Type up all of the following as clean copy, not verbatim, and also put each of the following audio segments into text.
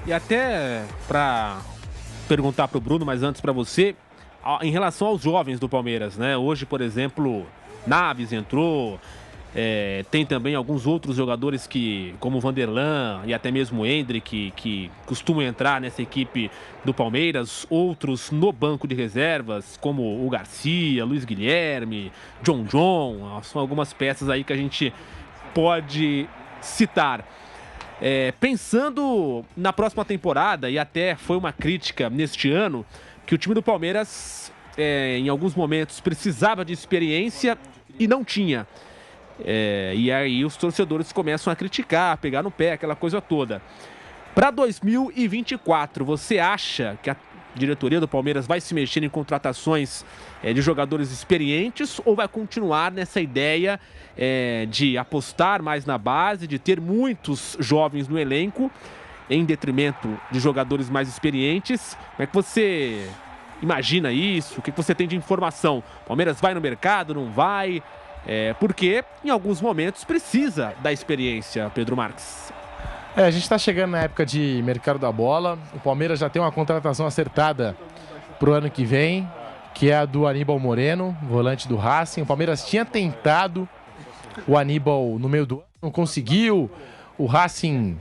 E até para perguntar para o Bruno, mas antes para você, em relação aos jovens do Palmeiras, né? Hoje, por exemplo, Naves entrou, tem também alguns outros jogadores que, como o Vanderlan e até mesmo o Endrick, que costumam entrar nessa equipe do Palmeiras, outros no banco de reservas, como o Garcia, Luiz Guilherme, John, são algumas peças aí que a gente pode citar. Pensando na próxima temporada, e até foi uma crítica neste ano, que o time do Palmeiras, em alguns momentos, precisava de experiência e não tinha. E aí os torcedores começam a criticar, a pegar no pé, aquela coisa toda. Para 2024, você acha que a diretoria do Palmeiras vai se mexer em contratações de jogadores experientes ou vai continuar nessa ideia de apostar mais na base, de ter muitos jovens no elenco em detrimento de jogadores mais experientes? Como é que você imagina isso? O que você tem de informação? O Palmeiras vai no mercado, não vai? Porque em alguns momentos precisa da experiência, Pedro Marques. A gente está chegando na época de mercado da bola. O Palmeiras já tem uma contratação acertada para o ano que vem, que é a do Aníbal Moreno, volante do Racing. O Palmeiras tinha tentado o Aníbal no meio do ano, não conseguiu. O Racing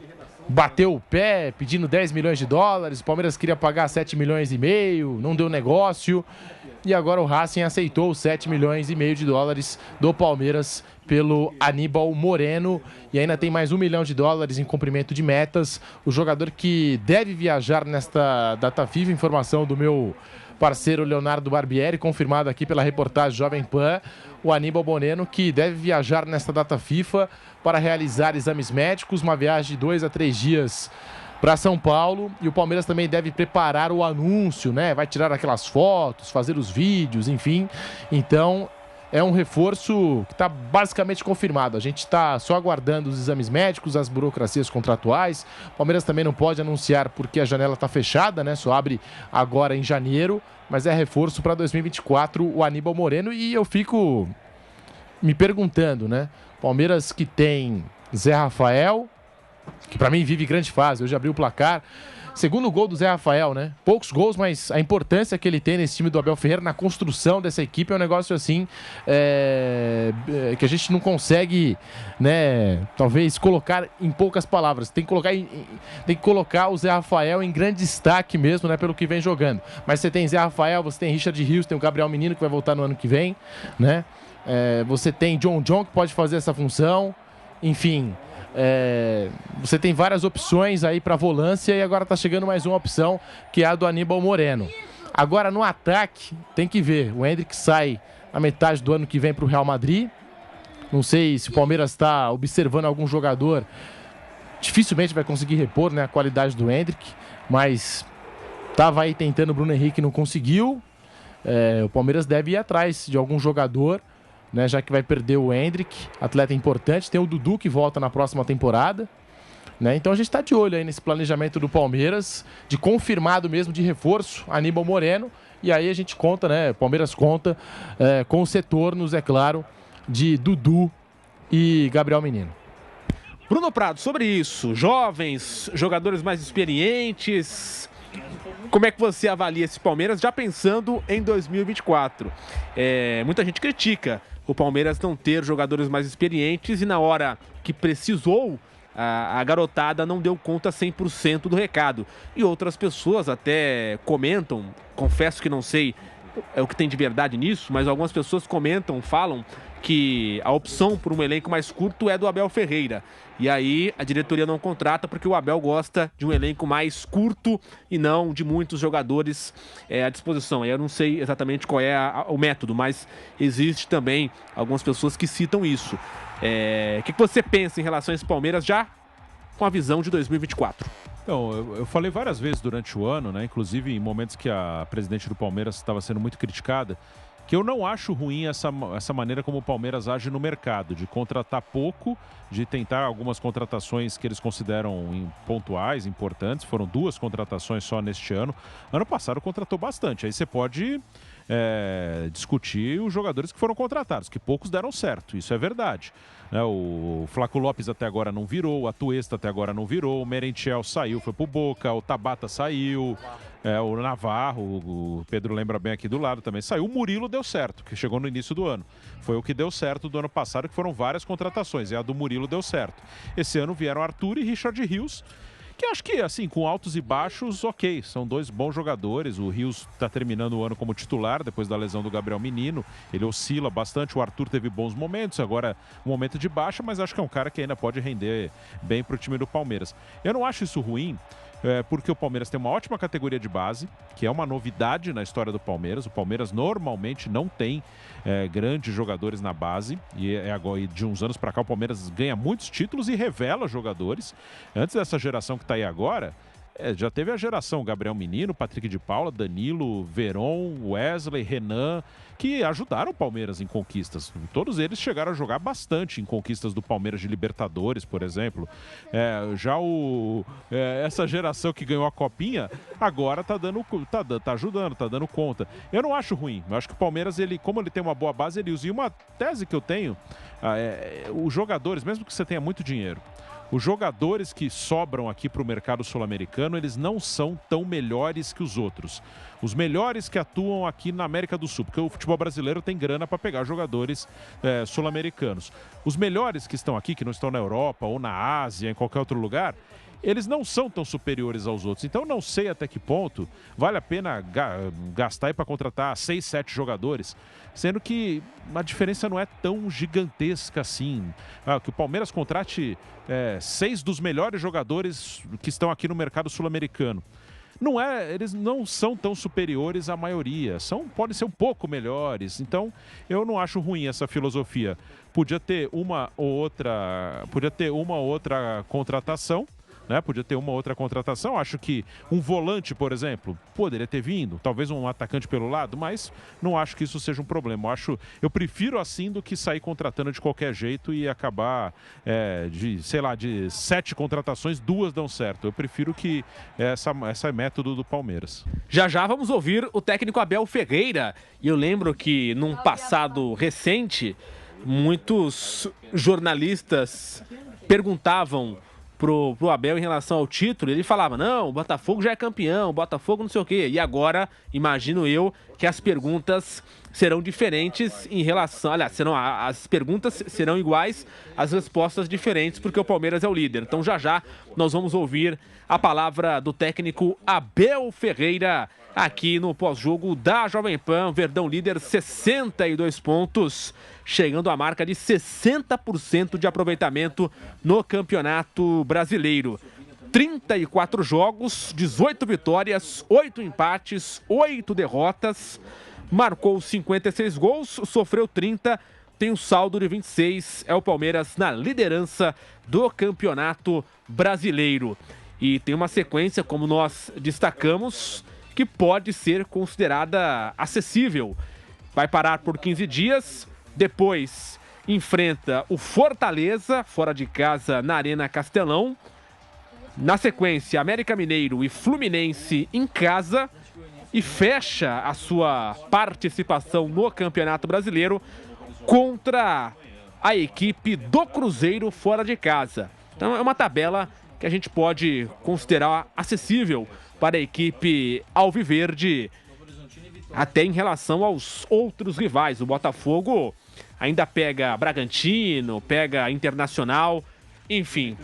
bateu o pé pedindo 10 milhões de dólares. O Palmeiras queria pagar 7 milhões e meio, não deu negócio. E agora o Racing aceitou os 7 milhões e meio de dólares do Palmeiras pelo Aníbal Moreno. E ainda tem mais 1 milhão de dólares em cumprimento de metas. O jogador que deve viajar nesta data FIFA, informação do meu parceiro Leonardo Barbieri, confirmado aqui pela reportagem Jovem Pan, o Aníbal Moreno, que deve viajar nesta data FIFA para realizar exames médicos, uma viagem de 2 a 3 dias para São Paulo, e o Palmeiras também deve preparar o anúncio, né? Vai tirar aquelas fotos, fazer os vídeos, enfim. Então, é um reforço que está basicamente confirmado. A gente está só aguardando os exames médicos, as burocracias contratuais. O Palmeiras também não pode anunciar porque a janela está fechada, né? Só abre agora em janeiro, mas é reforço para 2024 o Aníbal Moreno. E eu fico me perguntando, né? Palmeiras que tem Zé Rafael, que para mim vive grande fase, hoje abriu o placar. Segundo gol do Zé Rafael, né? Poucos gols, mas a importância que ele tem nesse time do Abel Ferreira, na construção dessa equipe, é um negócio assim que a gente não consegue, né? Talvez colocar em poucas palavras. Tem que colocar o Zé Rafael em grande destaque mesmo, né? Pelo que vem jogando. Mas você tem Zé Rafael, você tem Richard Rios, tem o Gabriel Menino que vai voltar no ano que vem, né? Você tem John que pode fazer essa função. Enfim, você tem várias opções aí para volância e agora tá chegando mais uma opção, que é a do Aníbal Moreno. Agora no ataque, tem que ver, o Endrick sai na metade do ano que vem para o Real Madrid. Não sei se o Palmeiras está observando algum jogador, dificilmente vai conseguir repor, né, a qualidade do Endrick, mas tava aí tentando o Bruno Henrique, não conseguiu. O Palmeiras deve ir atrás de algum jogador, né, já que vai perder o Endrick, atleta importante. Tem o Dudu que volta na próxima temporada, né? Então a gente está de olho aí nesse planejamento do Palmeiras, de confirmado mesmo de reforço, Aníbal Moreno. E aí a gente conta, né? O Palmeiras conta com os retornos, é claro, de Dudu e Gabriel Menino. Bruno Prado, sobre isso, jovens, jogadores mais experientes, como é que você avalia esse Palmeiras já pensando em 2024? Muita gente critica o Palmeiras não ter jogadores mais experientes e na hora que precisou, a garotada não deu conta 100% do recado. E outras pessoas até comentam, confesso que não sei o que tem de verdade nisso, mas algumas pessoas comentam, falam que a opção por um elenco mais curto é do Abel Ferreira. E aí a diretoria não contrata porque o Abel gosta de um elenco mais curto e não de muitos jogadores à disposição. Eu não sei exatamente qual é o método, mas existe também algumas pessoas que citam isso. O que você pensa em relação a esse Palmeiras já com a visão de 2024? Então, eu falei várias vezes durante o ano, né, inclusive em momentos que a presidente do Palmeiras estava sendo muito criticada, que eu não acho ruim essa maneira como o Palmeiras age no mercado, de contratar pouco, de tentar algumas contratações que eles consideram pontuais, importantes. Foram 2 contratações só neste ano. Ano passado contratou bastante. Aí você pode discutir os jogadores que foram contratados, que poucos deram certo, isso é verdade. O Flaco Lopes até agora não virou, o Atuesta até agora não virou, o Merentiel saiu, foi pro Boca, o Tabata saiu, o Navarro, o Pedro lembra bem aqui do lado também, saiu. O Murilo deu certo, que chegou no início do ano. Foi o que deu certo do ano passado, que foram várias contratações, e a do Murilo deu certo. Esse ano vieram Arthur e Richard Rios, que acho que, assim, com altos e baixos, ok, são dois bons jogadores. O Rios está terminando o ano como titular, depois da lesão do Gabriel Menino. Ele oscila bastante, o Arthur teve bons momentos, agora um momento de baixa, mas acho que é um cara que ainda pode render bem para o time do Palmeiras. Eu não acho isso ruim, porque o Palmeiras tem uma ótima categoria de base, que é uma novidade na história do Palmeiras. O Palmeiras normalmente não tem grandes jogadores na base, e agora, de uns anos para cá o Palmeiras ganha muitos títulos e revela jogadores. Antes dessa geração que está aí agora, já teve a geração Gabriel Menino, Patrick de Paula, Danilo, Veron, Wesley, Renan, que ajudaram o Palmeiras em conquistas. Todos eles chegaram a jogar bastante em conquistas do Palmeiras de Libertadores, por exemplo. Essa geração que ganhou a Copinha, agora tá ajudando, tá dando conta. Eu não acho ruim. Eu acho que o Palmeiras, como ele tem uma boa base, ele usa. E uma tese que eu tenho, os jogadores, mesmo que você tenha muito dinheiro, os jogadores que sobram aqui para o mercado sul-americano, eles não são tão melhores que os outros. Os melhores que atuam aqui na América do Sul, porque o futebol brasileiro tem grana para pegar jogadores sul-americanos. Os melhores que estão aqui, que não estão na Europa ou na Ásia, em qualquer outro lugar, eles não são tão superiores aos outros. Então, não sei até que ponto vale a pena gastar para contratar 6, 7 jogadores, sendo que a diferença não é tão gigantesca assim. Que o Palmeiras contrate 6 dos melhores jogadores que estão aqui no mercado sul-americano. Eles não são tão superiores à maioria, podem ser um pouco melhores. Então, eu não acho ruim essa filosofia. Podia ter uma ou outra contratação, né? Podia ter uma outra contratação. Acho que um volante, por exemplo, poderia ter vindo, talvez um atacante pelo lado, mas não acho que isso seja um problema. Eu prefiro assim do que sair contratando de qualquer jeito e acabar de 7 contratações, 2 dão certo. Eu prefiro que essa é método do Palmeiras. Já vamos ouvir o técnico Abel Ferreira. E eu lembro que num passado recente, muitos jornalistas perguntavam pro Abel em relação ao título. Ele falava, não, o Botafogo já é campeão, o Botafogo não sei o quê. E agora, imagino eu, que as perguntas serão diferentes em relação... Aliás, as perguntas serão iguais, as respostas diferentes, porque o Palmeiras é o líder. Então, já nós vamos ouvir a palavra do técnico Abel Ferreira aqui no pós-jogo da Jovem Pan. Verdão líder, 62 pontos, chegando à marca de 60% de aproveitamento no Campeonato Brasileiro. 34 jogos, 18 vitórias, 8 empates, 8 derrotas, marcou 56 gols, sofreu 30, tem um saldo de 26, é o Palmeiras na liderança do Campeonato Brasileiro. E tem uma sequência, como nós destacamos, que pode ser considerada acessível. Vai parar por 15 dias, depois enfrenta o Fortaleza, fora de casa, na Arena Castelão. Na sequência, América Mineiro e Fluminense em casa. E fecha a sua participação no Campeonato Brasileiro contra a equipe do Cruzeiro fora de casa. Então é uma tabela que a gente pode considerar acessível para a equipe alviverde, até em relação aos outros rivais. O Botafogo ainda pega Bragantino, pega Internacional, enfim,